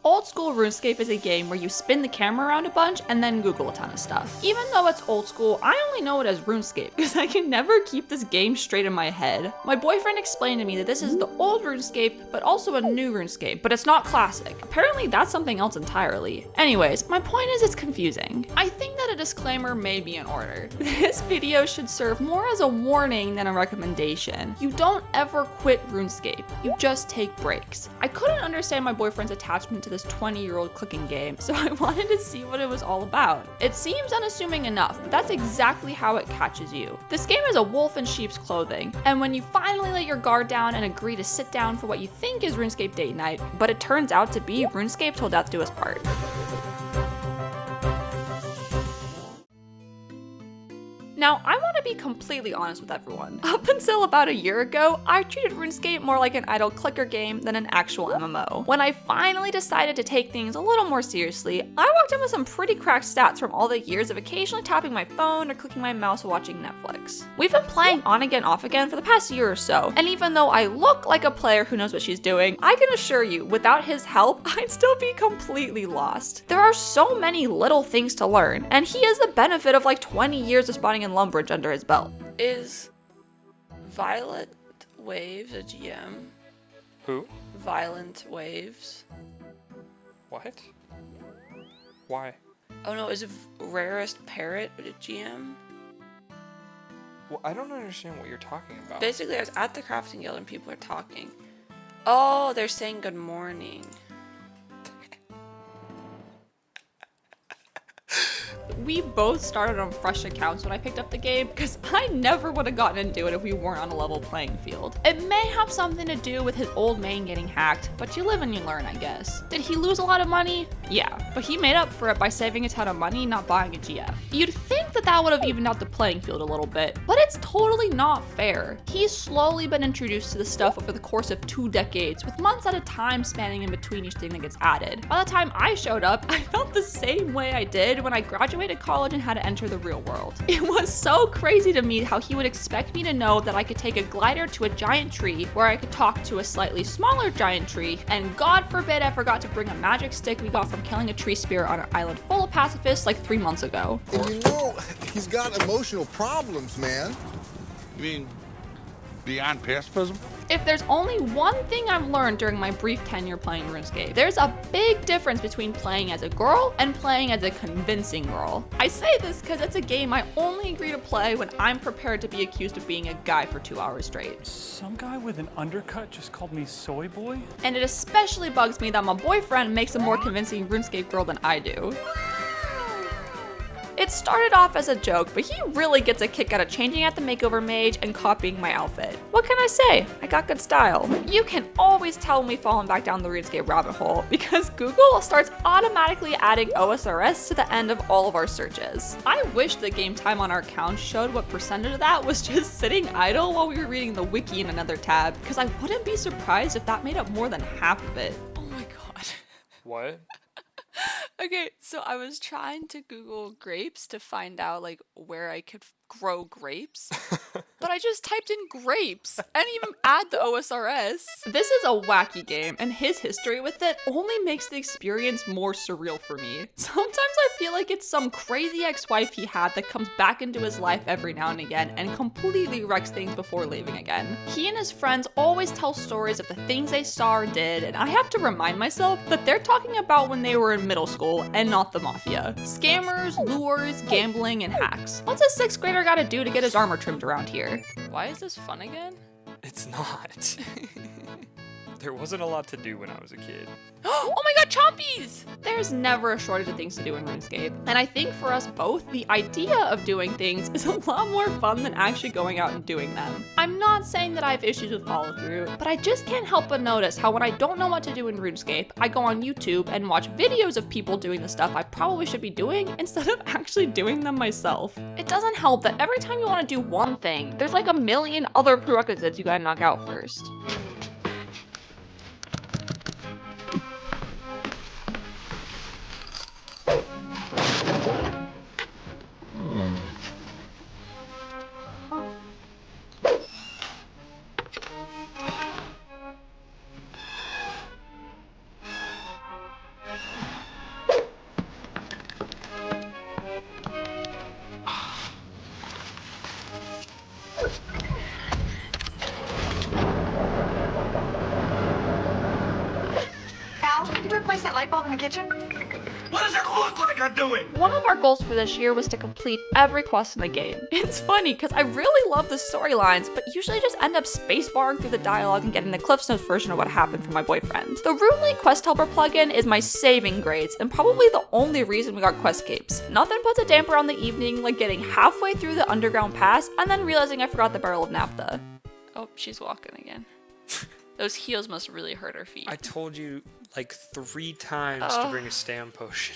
Old school RuneScape is a game where you spin the camera around a bunch and then Google a ton of stuff. Even though it's old school, I only know it as RuneScape because I can never keep this game straight in my head. My boyfriend explained to me that this is the old RuneScape, but also a new RuneScape, but it's not classic. Apparently that's something else entirely. Anyways, my point is it's confusing. I think that a disclaimer may be in order. This video should serve more as a warning than a recommendation. You don't ever quit RuneScape, you just take breaks. I couldn't understand my boyfriend's attachment to this 20-year-old clicking game, so I wanted to see what it was all about. It seems unassuming enough, but that's exactly how it catches you. This game is a wolf in sheep's clothing, and when you finally let your guard down and agree to sit down for what you think is RuneScape Date Night, but it turns out to be RuneScape Till Death Do Us Part. Now, I want to be completely honest with everyone. Up until about a year ago, I treated RuneScape more like an idle clicker game than an actual MMO. When I finally decided to take things a little more seriously, I walked in with some pretty cracked stats from all the years of occasionally tapping my phone or clicking my mouse while watching Netflix. We've been playing on again, off again for the past year or so, and even though I look like a player who knows what she's doing, I can assure you, without his help, I'd still be completely lost. There are so many little things to learn, and he has the benefit of like 20 years of spawning in Lumbridge under his belt. Is Violet Waves a GM? Who? Violent Waves. What? Why? Oh no, is Rarest Parrot a GM? Well, I don't understand what you're talking about. Basically, I was at the crafting guild and people are talking. Oh, they're saying good morning. We both started on fresh accounts when I picked up the game because I never would have gotten into it if we weren't on a level playing field. It may have something to do with his old main getting hacked, but you live and you learn, I guess. Did he lose a lot of money? Yeah, but he made up for it by saving a ton of money not buying a GF. You'd think that that would have evened out the playing field a little bit, but it's totally not fair. He's slowly been introduced to this stuff over the course of 2 decades, with months at a time spanning in between each thing that gets added. By the time I showed up, I felt the same way I did when I graduated college and had to enter the real world. It was so crazy to me how he would expect me to know that I could take a glider to a giant tree where I could talk to a slightly smaller giant tree, and God forbid I forgot to bring a magic stick we got from killing a tree spirit on an island full of pacifists like 3 months ago. And you know, he's got emotional problems, man. You mean beyond pacifism? If there's only one thing I've learned during my brief tenure playing RuneScape, there's a big difference between playing as a girl and playing as a convincing girl. I say this because it's a game I only agree to play when I'm prepared to be accused of being a guy for 2 hours straight. Some guy with an undercut just called me soy boy? And it especially bugs me that my boyfriend makes a more convincing RuneScape girl than I do. It started off as a joke, but he really gets a kick out of changing out the makeover mage and copying my outfit. What can I say? I got good style. You can always tell when we've fallen back down the RuneScape rabbit hole because Google starts automatically adding OSRS to the end of all of our searches. I wish the game time on our account showed what percentage of that was just sitting idle while we were reading the wiki in another tab, because I wouldn't be surprised if that made up more than half of it. Oh my god. What? Okay, so I was trying to Google grapes to find out like where I could grow grapes, but I just typed in grapes and even add the OSRS. This is a wacky game, and his history with it only makes the experience more surreal for me. Sometimes I feel like it's some crazy ex-wife he had that comes back into his life every now and again and completely wrecks things before leaving again. He and his friends always tell stories of the things they saw or did, and I have to remind myself that they're talking about when they were in middle school and not the mafia. Scammers, lures, gambling, and hacks. What's a 6th grader gotta do to get his armor trimmed around here? Why is this fun again? It's not. There wasn't a lot to do when I was a kid. Oh my god, chompies! There's never a shortage of things to do in RuneScape, and I think for us both, the idea of doing things is a lot more fun than actually going out and doing them. I'm not saying that I have issues with follow through, but I just can't help but notice how when I don't know what to do in RuneScape, I go on YouTube and watch videos of people doing the stuff I probably should be doing instead of actually doing them myself. It doesn't help that every time you want to do one thing, there's like a million other prerequisites you gotta knock out first. time to replace that light bulb in the kitchen? What does it look like I'm doing? One of our goals for this year was to complete every quest in the game. It's funny because I really love the storylines, but usually just end up spacebarring through the dialogue and getting the Cliff's Notes version of what happened for my boyfriend. The RuneScape Quest Helper plugin is my saving grace and probably the only reason we got Questscapes. Nothing puts a damper on the evening like getting halfway through the underground pass and then realizing I forgot the barrel of naphtha. Oh, she's walking again. Those heels must really hurt her feet. I told you like 3 times to bring a stam potion.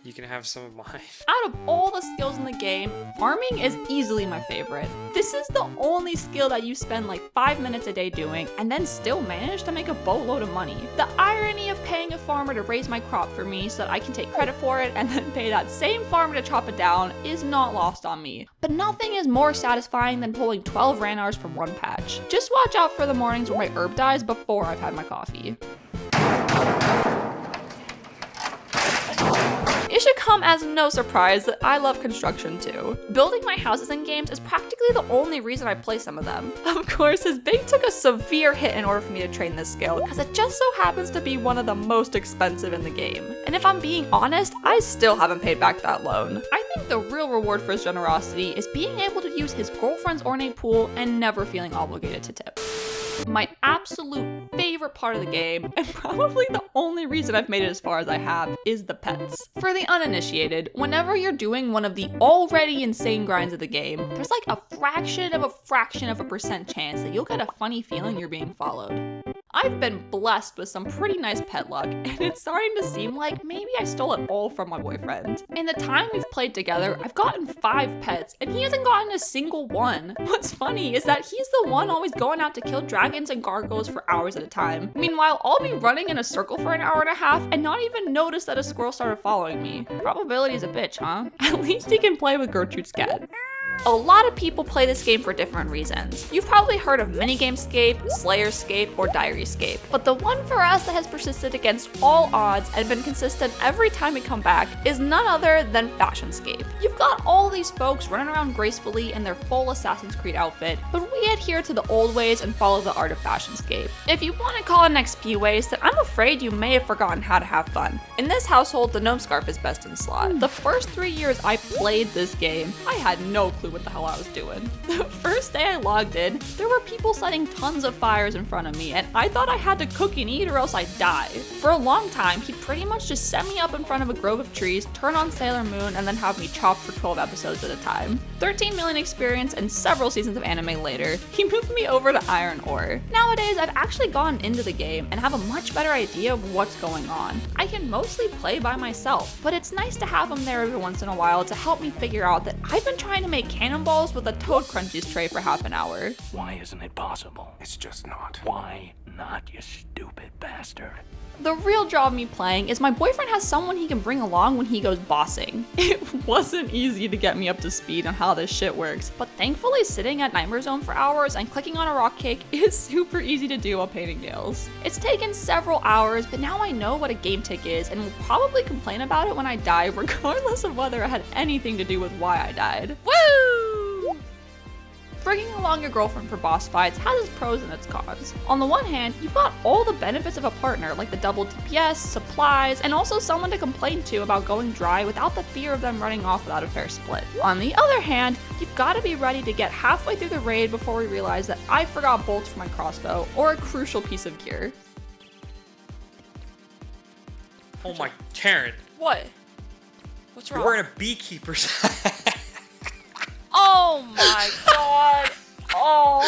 You can have some of mine. Out of all the skills in the game, farming is easily my favorite. This is the only skill that you spend like 5 minutes a day doing and then still manage to make a boatload of money. The irony of paying a farmer to raise my crop for me so that I can take credit for it and then pay that same farmer to chop it down is not lost on me. But nothing is more satisfying than pulling 12 ranars from one patch. Just watch out for the mornings where my herb dies before I've had my coffee. It should come as no surprise that I love construction too. Building my houses in games is practically the only reason I play some of them. Of course, his bait took a severe hit in order for me to train this skill, because it just so happens to be one of the most expensive in the game. And if I'm being honest, I still haven't paid back that loan. I think the real reward for his generosity is being able to use his girlfriend's ornate pool and never feeling obligated to tip. My absolute favorite part of the game, and probably the only reason I've made it as far as I have, is the pets. For the uninitiated, whenever you're doing one of the already insane grinds of the game, there's like a fraction of a percent chance that you'll get a funny feeling you're being followed. I've been blessed with some pretty nice pet luck, and it's starting to seem like maybe I stole it all from my boyfriend. In the time we've played together, I've gotten 5 pets, and he hasn't gotten a single one. What's funny is that he's the one always going out to kill dragons and gargoyles for hours at a time. Meanwhile, I'll be running in a circle for an hour and a half and not even notice that a squirrel started following me. Probability's a bitch, huh? At least he can play with Gertrude's cat. A lot of people play this game for different reasons. You've probably heard of Minigamescape, Slayerscape, or Diaryscape, but the one for us that has persisted against all odds and been consistent every time we come back is none other than Fashioncape. You've got all these folks running around gracefully in their full Assassin's Creed outfit, but we adhere to the old ways and follow the Art of Fashioncape. If you want to call it an XP waste, then I'm afraid you may have forgotten how to have fun. In this household, the gnome scarf is best in slot. The first 3 years I played this game, I had no clue what the hell I was doing. The first day I logged in, there were people setting tons of fires in front of me, and I thought I had to cook and eat or else I'd die. For a long time, he pretty much just set me up in front of a grove of trees, turn on Sailor Moon, and then have me chop for 12 episodes at a time. 13 million experience and several seasons of anime later, he moved me over to Iron Ore. Nowadays, I've actually gone into the game and have a much better idea of what's going on. I can mostly play by myself, but it's nice to have him there every once in a while to help me figure out that I've been trying to make cannonballs with a Toad Crunchies tray for half an hour. Why isn't it possible? It's just not. Why not, you stupid bastard? The real draw of me playing is my boyfriend has someone he can bring along when he goes bossing. It wasn't easy to get me up to speed on how this shit works, but thankfully sitting at Nightmare Zone for hours and clicking on a rock cake is super easy to do while painting nails. It's taken several hours, but now I know what a game tick is and will probably complain about it when I die, regardless of whether it had anything to do with why I died. Woo! Bringing along your girlfriend for boss fights has its pros and its cons. On the one hand, you've got all the benefits of a partner, like the double DPS, supplies, and also someone to complain to about going dry without the fear of them running off without a fair split. On the other hand, you've got to be ready to get halfway through the raid before we realize that I forgot bolts for my crossbow, or a crucial piece of gear. Oh my, Taryn. What? What's wrong? You're wearing a beekeeper's hat. Oh my god. Oh.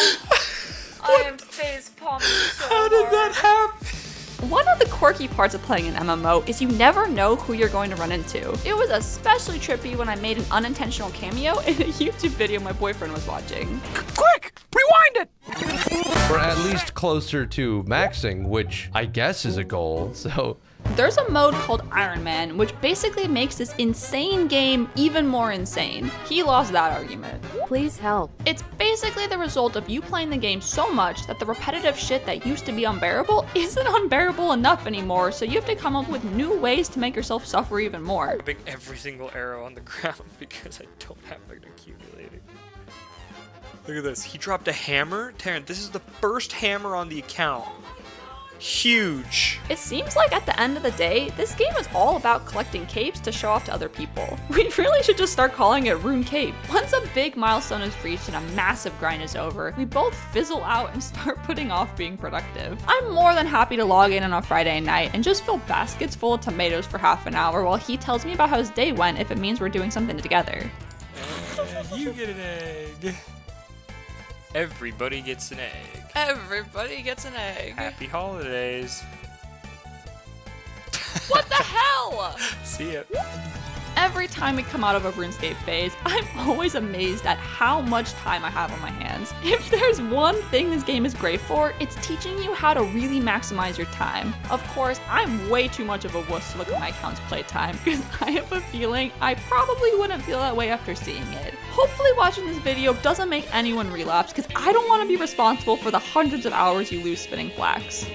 I am face palming so How did that happen? One of the quirky parts of playing an MMO is you never know who you're going to run into. It was especially trippy when I made an unintentional cameo in a YouTube video my boyfriend was watching. Quick! Rewind it! Or at least closer to maxing, which I guess is a goal, so... There's a mode called Ironman, which basically makes this insane game even more insane. He lost that argument. Please help. It's basically the result of you playing the game so much that the repetitive shit that used to be unbearable isn't unbearable enough anymore, so you have to come up with new ways to make yourself suffer even more. Dropping every single arrow on the ground because I don't have an accumulator. Look at this. He dropped a hammer. Taryn, this is the first hammer on the account. Huge. It seems like at the end of the day, this game is all about collecting capes to show off to other people. We really should just start calling it RuneScape. Once a big milestone is reached and a massive grind is over, we both fizzle out and start putting off being productive. I'm more than happy to log in on a Friday night and just fill baskets full of tomatoes for half an hour while he tells me about how his day went if it means we're doing something together. You get an egg. Everybody gets an egg. Everybody gets an egg. Happy holidays. What the hell? See ya. Every time we come out of a RuneScape phase, I'm always amazed at how much time I have on my hands. If there's one thing this game is great for, it's teaching you how to really maximize your time. Of course, I'm way too much of a wuss to look at my account's playtime, because I have a feeling I probably wouldn't feel that way after seeing it. Hopefully watching this video doesn't make anyone relapse, because I don't want to be responsible for the hundreds of hours you lose spinning flax.